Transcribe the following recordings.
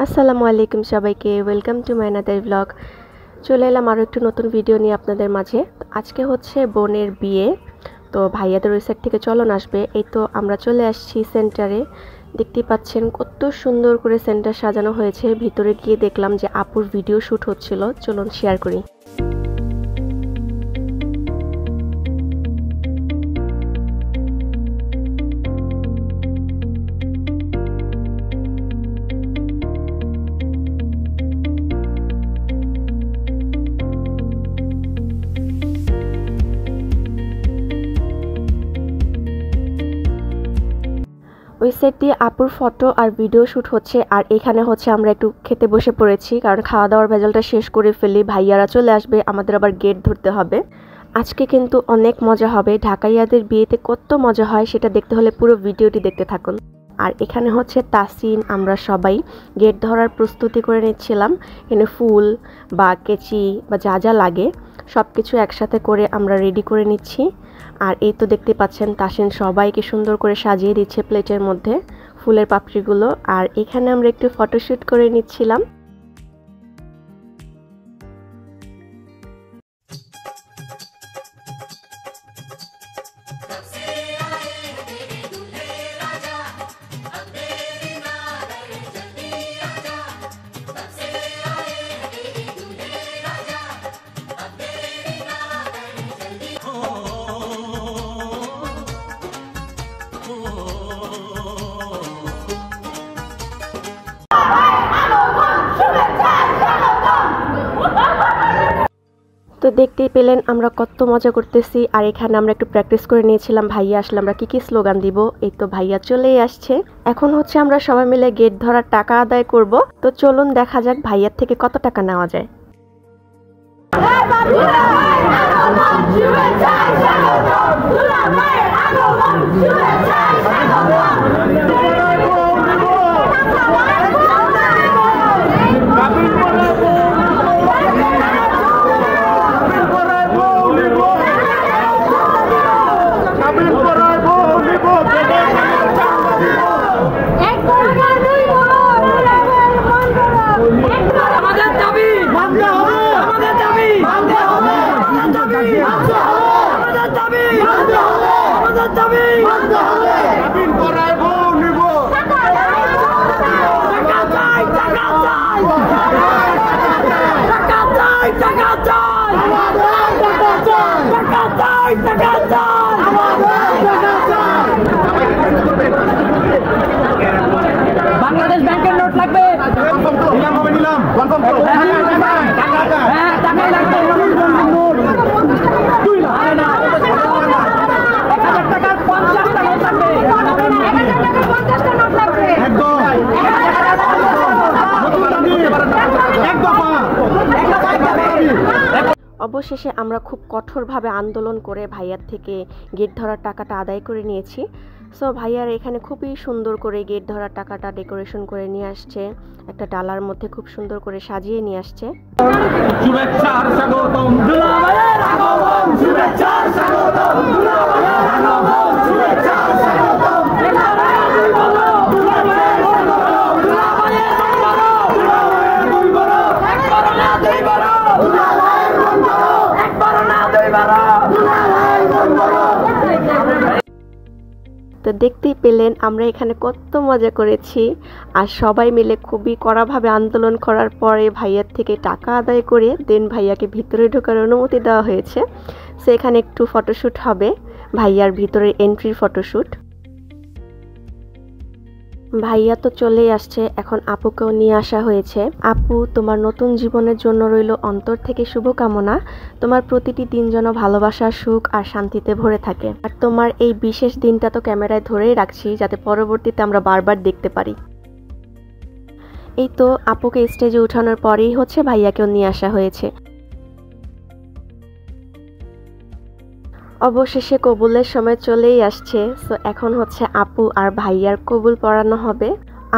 আসসালামু আলাইকুম সবাইকে, welcome to my another blog. চলে এলাম আরও একটু নতুন ভিডিও নিয়ে আপনাদের মাঝে। আজকে হচ্ছে বোনের বিয়ে, তো ভাইয়াদের ওই সাইড থেকে চলন আসবে। এই তো আমরা চলে আসছি সেন্টারে। দেখতেই পাচ্ছেন কত সুন্দর করে সেন্টার সাজানো হয়েছে। ভিতরে গিয়ে দেখলাম যে আপুর ভিডিও শ্যুট হচ্ছিল, চলুন শেয়ার করি। ওই সাইড দিয়ে আপুর ফটো আর ভিডিও শ্যুট হচ্ছে, আর এখানে হচ্ছে আমরা একটু খেতে বসে পড়েছি, কারণ খাওয়া দাওয়ার ভেজালটা শেষ করে ফেলি। ভাইয়ারা চলে আসবে, আমাদের আবার গেট ধরতে হবে। আজকে কিন্তু অনেক মজা হবে। ঢাকাইয়াদের বিয়েতে কত মজা হয় সেটা দেখতে হলে পুরো ভিডিওটি দেখতে থাকুন। আর এখানে হচ্ছে তাসিন, আমরা সবাই গেট ধরার প্রস্তুতি করে নিচ্ছিলাম। এখানে ফুল বা কেচি বা যা যা লাগে সব কিছু একসাথে করে আমরা রেডি করে নিচ্ছি। আর এই তো দেখতে পাচ্ছেন তাসিন সবাইকে সুন্দর করে সাজিয়ে দিচ্ছে প্লেটের মধ্যে ফুলের পাপড়িগুলো। আর এখানে আমরা একটু ফটোশ্যুট করে নিচ্ছিলাম। তো দেখতেই পেলেন আমরা কত মজা করতেছি। আর এখানে আমরা একটু প্র্যাকটিস করে নিয়েছিলাম, ভাইয়া আসলে আমরা কি স্লোগান দিব। এই তো ভাইয়া চলেই আসছে। এখন হচ্ছে আমরা সবাই মিলে গেট ধরার টাকা আদায় করব। তো চলুন দেখা যাক ভাইয়ার থেকে কত টাকা নেওয়া যায়। বাংলাদেশ ব্যাংকের নোট লাগবে। অবশেষে আমরা খুব কঠোরভাবে আন্দোলন করে ভাইয়ার থেকে গেট ধরার টাকাটা আদায় করে নিয়েছি। সো ভাইয়ার এখানে খুবই সুন্দর করে গেট ধরার টাকাটা ডেকোরেশন করে নিয়ে আসছে, একটা ডালার মধ্যে খুব সুন্দর করে সাজিয়ে নিয়ে আসছে। শুভেচ্ছার স্বাগতম দুলাভাইয়ের আগমন, শুভেচ্ছার স্বাগতম দুলাভাইয়ের আগমন, শুভেচ্ছার স্বাগতম দুলাভাইয়ের আগমন, দুলাভাইয়ের আগমন, দুলাভাইয়ের আগমন, দুলাভাইয়ের আগমন, একবার না দুইবার দুলাভাইয়ের আগমন, একবার না দুইবার দুলাভাইয়ের আগমন। তো দেখতেই পেলেন আমরা এখানে কত মজা করেছি। আর সবাই মিলে খুবই কড়াভাবে আন্দোলন করার পরে ভাইয়ার থেকে টাকা আদায় করে দেন ভাইয়াকে ভিতরে ঢোকার অনুমতি দেওয়া হয়েছে। সেখানে একটু ফটোশ্যুট হবে, ভাইয়ার ভিতরের এন্ট্রির ফটোশ্যুট। ভাইয়া তো চলেই আসছে, এখন আপুকেও নিয়ে আসা হয়েছে। আপু, তোমার নতুন জীবনের জন্য রইল অন্তর থেকে শুভকামনা। তোমার প্রতিটি দিন যেন ভালোবাসা, সুখ আর শান্তিতে ভরে থাকে। আর তোমার এই বিশেষ দিনটা তো ক্যামেরায় ধরেই রাখছি, যাতে পরবর্তীতে আমরা বারবার দেখতে পারি। এই তো আপুকে স্টেজে উঠানোর পরেই হচ্ছে ভাইয়াকেও নিয়ে আসা হয়েছে। অবশেষে কবুলের সময় চলেই আসছে। সো এখন হচ্ছে আপু আর ভাইয়ার কবুল পড়ানো হবে।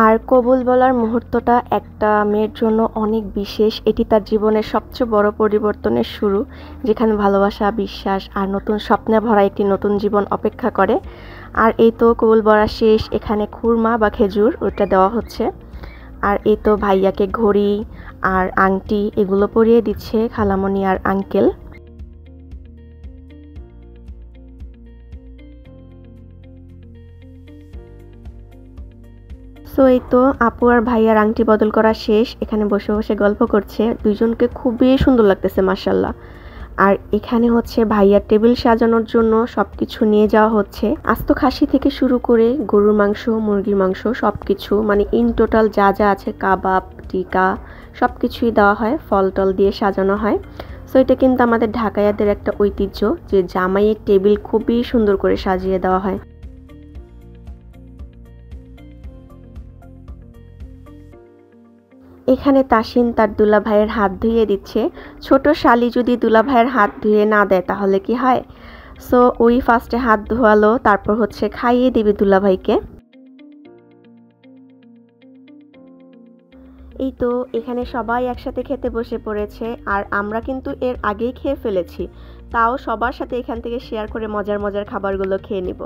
আর কবুল বলার মুহূর্তটা একটা মেয়ের জন্য অনেক বিশেষ। এটি তার জীবনের সবচেয়ে বড় পরিবর্তনের শুরু, যেখানে ভালোবাসা, বিশ্বাস আর নতুন স্বপ্নে ভরা একটি নতুন জীবন অপেক্ষা করে। আর এই তো কবুল বলা শেষ। এখানে খুরমা বা খেজুর ওটা দেওয়া হচ্ছে। আর এই তো ভাইয়াকে ঘড়ি আর আংটি এগুলো পরিয়ে দিচ্ছে খালামণি আর আঙ্কেল। সো এই তো আপু আর ভাইয়ার আংটি বদল করা শেষ, এখানে বসে বসে গল্প করছে, দুইজনকে খুবই সুন্দর লাগতেছে মাশাআল্লাহ। আর এখানে হচ্ছে ভাইয়ার টেবিল সাজানোর জন্য সবকিছু নিয়ে যাওয়া হচ্ছে, আস্ত খাসি থেকে শুরু করে গরুর মাংস, মুরগির মাংস সবকিছু, মানে ইন টোটাল যা যা আছে, কাবাব, টিকা সবকিছুই দেওয়া হয়, ফল টল দিয়ে সাজানো হয়। সো এটা কিন্তু আমাদের ঢাকাইয়াদের একটা ঐতিহ্য যে জামাইয়ের টেবিল খুবই সুন্দর করে সাজিয়ে দেওয়া হয়। এখানে তাসিন তার দুলা ভাইয়ের হাত ধুইয়ে দিচ্ছে। ছোট শালি যদি দুলা ভাইয়ের হাত ধুয়ে না দেয় তাহলে কি হয়? সো ওই ফার্স্টে হাত ধোয়ালো, তারপর হচ্ছে খাইয়ে দিবে দুলা ভাইকে। এই তো এখানে সবাই একসাথে খেতে বসে পড়েছে, আর আমরা কিন্তু এর আগেই খেয়ে ফেলেছি, তাও সবার সাথে এখান থেকে শেয়ার করে মজার মজার খাবারগুলো খেয়ে নিব।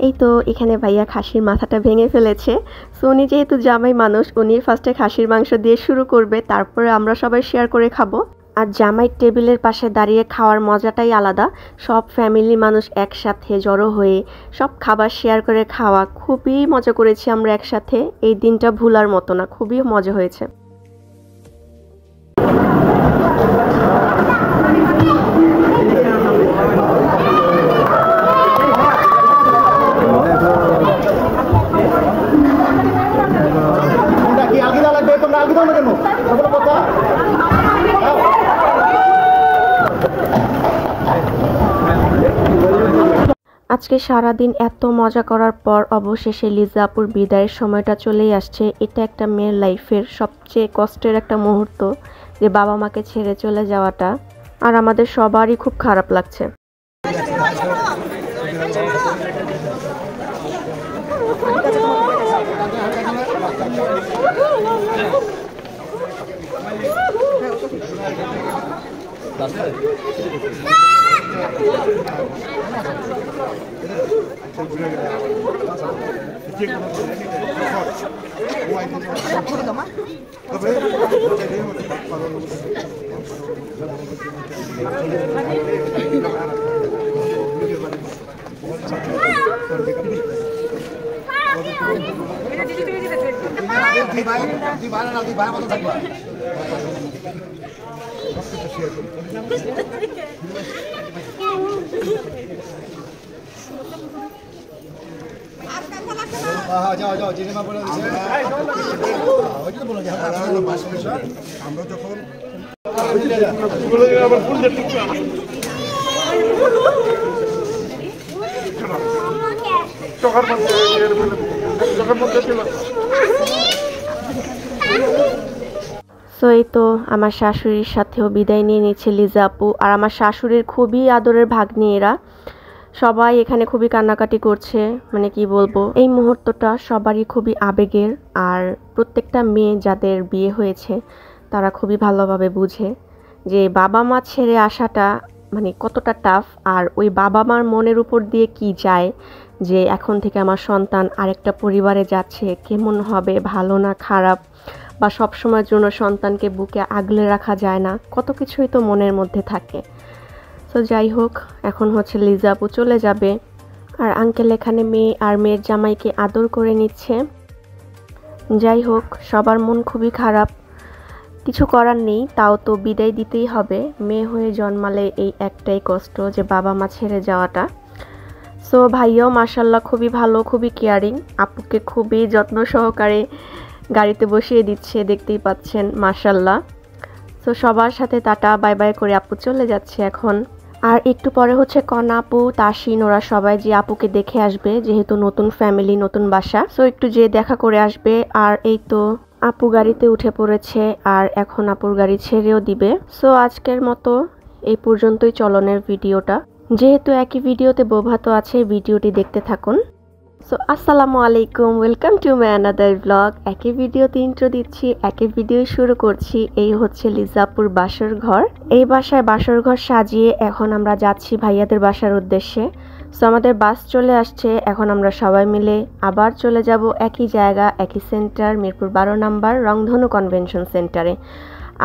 এই তো এখানে ভাইয়া খাসির মাথাটা ভেঙে ফেলেছে। সো উনি যেহেতু জামাই মানুষ, উনি ফার্স্টে খাসির মাংস দিয়ে শুরু করবে, তারপরে আমরা সবাই শেয়ার করে খাবো। আর জামাই টেবিলের পাশে দাঁড়িয়ে খাওয়ার মজাটাই আলাদা, সব ফ্যামিলি মানুষ একসাথে জড়ো হয়ে সব খাবার শেয়ার করে খাওয়া, খুবই মজা করেছি আমরা একসাথে। এই দিনটা ভুলার মতো না, খুবই মজা হয়েছে। আজকে সারাদিন এত মজা করার পর অবশেষে লিজা আপুর বিদায়ের সময়টা চলেই আসছে। এটা একটা মেয়ের লাইফের সবচেয়ে কষ্টের একটা মুহূর্ত, যে বাবা মাকে ছেড়ে চলে যাওয়াটা, আর আমাদের সবারই খুব খারাপ লাগছে। যাও জিনিমা বলে দিচ্ছে ওইটা তো বলে যে আমরা যখন আবার ফুল দিয়ে টুকরা চোখের মধ্যে ছিল। সো এই তো আমার শাশুড়ির সাথেও বিদায় নিয়ে নিচ্ছে লিজা আপু, আর আমার শাশুড়ির খুবই আদরের ভাগ্নি এরা সবাই এখানে খুবই কান্নাকাটি করছে, মানে কি বলবো, এই মুহূর্তটা সবারই খুবই আবেগের। আর প্রত্যেকটা মেয়ে যাদের বিয়ে হয়েছে তারা খুবই ভালোভাবে বুঝে যে বাবা মা ছেড়ে আসাটা মানে কতটা টাফ, আর ওই বাবা মার মনের উপর দিয়ে কি যায় যে এখন থেকে আমার সন্তান আরেকটা পরিবারে যাচ্ছে, কেমন হবে, ভালো না খারাপ, বা সব সময়ের জন্য সন্তানকে বুকে আগলে রাখা যায় না, কত কিছুই তো মনের মধ্যে থাকে। তো যাই হোক, এখন হচ্ছে লিজা আপু চলে যাবে, আর আঙ্কেল এখানে মেয়ে আর মেয়ের জামাইকে আদর করে নিচ্ছে। যাই হোক, সবার মন খুবই খারাপ, কিছু করার নেই, তাও তো বিদায় দিতেই হবে। মেয়ে হয়ে জন্মালে এই একটাই কষ্ট যে বাবা মা ছেড়ে যাওয়াটা। সো ভাইয়াও মাশাল্লাহ খুবই ভালো, খুবই কেয়ারিং, আপুকে খুবই যত্ন সহকারে গাড়িতে বসিয়ে দিচ্ছে, দেখতেই পাচ্ছেন মাশাল্লাহ। সো সবার সাথে টাটা বাই বাই করে আপু চলে যাচ্ছে এখন। আর একটু পরে হচ্ছে কনা আপু, তাসিন, ওরা সবাই যে আপুকে দেখে আসবে, যেহেতু নতুন ফ্যামিলি, নতুন বাসা, সো একটু যে দেখা করে আসবে। আর এই তো আপু গাড়িতে উঠে পড়েছে, আর এখন আপুর গাড়ি ছেড়েও দিবে। সো আজকের মতো এই পর্যন্তই চলনের ভিডিওটা, যেহেতু একই ভিডিওতে বোভাতো আছে, ভিডিওটি দেখতে থাকুন। সো আসসালামু আলাইকুম, welcome to my another blog. একই ভিডিওতে ইন্ট্রো দিচ্ছি, একই ভিডিও শুরু করছি। এই হচ্ছে লিজাপুর বাসর ঘর। এই বাসায় বাসর ঘর সাজিয়ে এখন আমরা যাচ্ছি ভাইয়াদের বাসার উদ্দেশ্যে। সো আমাদের বাস চলে আসছে, এখন আমরা সবাই মিলে আবার চলে যাব একই জায়গা, একই সেন্টার, মিরপুর 12 নম্বর রংধনু কনভেনশন সেন্টারে।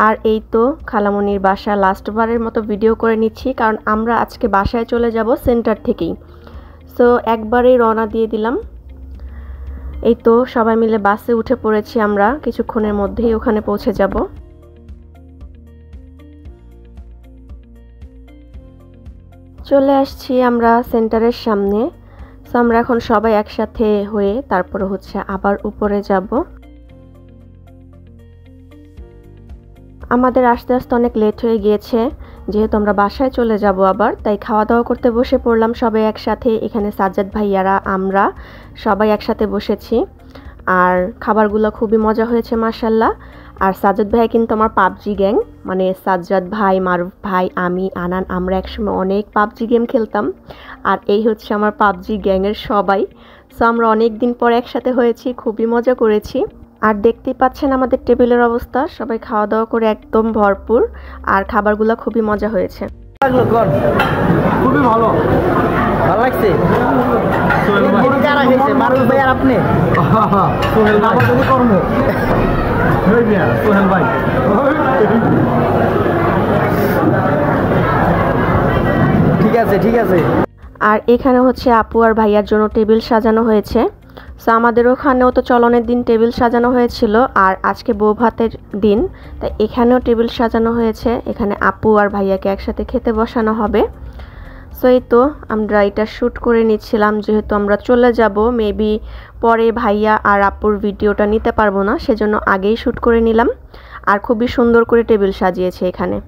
আর এই তো খালামণির বাসা লাস্টবারের মতো ভিডিও করে নিচ্ছি, কারণ আমরা আজকে বাসায় চলে যাব সেন্টার থেকেই। সো একবারেই রওনা দিয়ে দিলাম। এই তো সবাই মিলে বাসে উঠে পড়েছি, আমরা কিছুক্ষণের মধ্যেই ওখানে পৌঁছে যাব। চলে আসছি আমরা সেন্টারের সামনে। সো আমরা এখন সবাই একসাথে হয়ে তারপরে হচ্ছে আবার উপরে যাব। আমাদের আস্তে আস্তে অনেক লেট হয়ে গিয়েছে, যেহেতু আমরা বাসায় চলে যাব আবার, তাই খাওয়া দাওয়া করতে বসে পড়লাম সবাই একসাথে। এখানে সাজ্জাদ ভাইয়ারা আমরা সবাই একসাথে বসেছি, আর খাবারগুলো খুবই মজা হয়েছে মাশাল্লাহ। আর সাজ্জাদ ভাই কিন্তু আমার পাবজি গ্যাং, মানে সাজ্জাদ ভাই, মারুফ ভাই, আমি, আনান, আমরা একসময় অনেক পাবজি গেম খেলতাম, আর এই হচ্ছে আমার পাবজি গ্যাংয়ের সবাই। সো আমরা অনেক দিন পর একসাথে হয়েছি, খুবই মজা করেছি। আর দেখতেই পাচ্ছেন আমাদের টেবিলের অবস্থা, সবাই খাওয়া দাওয়া করে একদম ভরপুর, আর খাবারগুলো খুবই মজা হয়েছে। খুবই ভালো, ভালো লাগছে। সোহেল ভাই, কারা খেয়েছে, মারুফ ভাই আর আপনি? সোহেল ভাই, আমার যদি কর্ম সোহেল ভাই। ঠিক আছে, ঠিক আছে। আর এখানে হচ্ছে আপু আর ভাইয়ার জন্য টেবিল সাজানো হয়েছে। সো আমাদের ওখানেও তো চলনের দিন টেবিল সাজানো হয়েছিল, আর আজকে বউ ভাতের দিন, তাই এখানেও টেবিল সাজানো হয়েছে। এখানে আপু আর ভাইয়াকে একসাথে খেতে বসানো হবে। সো এই তো আমরা এটা শ্যুট করে নিচ্ছিলাম, যেহেতু আমরা চলে যাব, মেবি পরে ভাইয়া আর আপুর ভিডিওটা নিতে পারবো না, সেজন্য আগেই শ্যুট করে নিলাম। আর খুবই সুন্দর করে টেবিল সাজিয়েছে এখানে।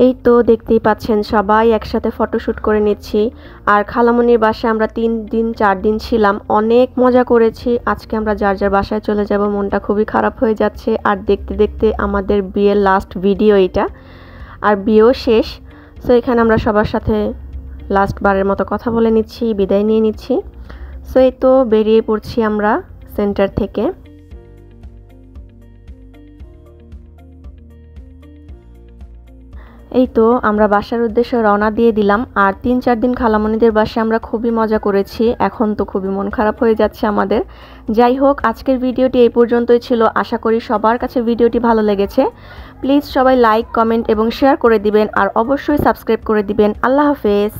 এই তো দেখতেই পাচ্ছেন সবাই একসাথে ফটোশ্যুট করে নিচ্ছি। আর খালামণির বাসায় আমরা 3 দিন 4 দিন ছিলাম, অনেক মজা করেছি। আজকে আমরা যার যার বাসায় চলে যাব, মনটা খুবই খারাপ হয়ে যাচ্ছে। আর দেখতে দেখতে আমাদের বিয়ের লাস্ট ভিডিও এটা, আর বিয়েও শেষ। সো এখানে আমরা সবার সাথে লাস্ট বারের মতো কথা বলে নিচ্ছি, বিদায় নিয়ে নিচ্ছি। সো এই তো বেরিয়ে পড়ছি আমরা সেন্টার থেকে। এই তো আমরা বাসার উদ্দেশ্যে রওনা দিয়ে দিলাম। আর 3-4 দিন খালামণিদের বাসায় আমরা খুবই মজা করেছি, এখন তো খুবই মন খারাপ হয়ে যাচ্ছে আমাদের। যাই হোক, আজকের ভিডিওটি এই পর্যন্তই ছিল। আশা করি সবার কাছে ভিডিওটি ভালো লেগেছে। প্লিজ সবাই লাইক, কমেন্ট এবং শেয়ার করে দিবেন, আর অবশ্যই সাবস্ক্রাইব করে দিবেন। আল্লাহ হাফেজ।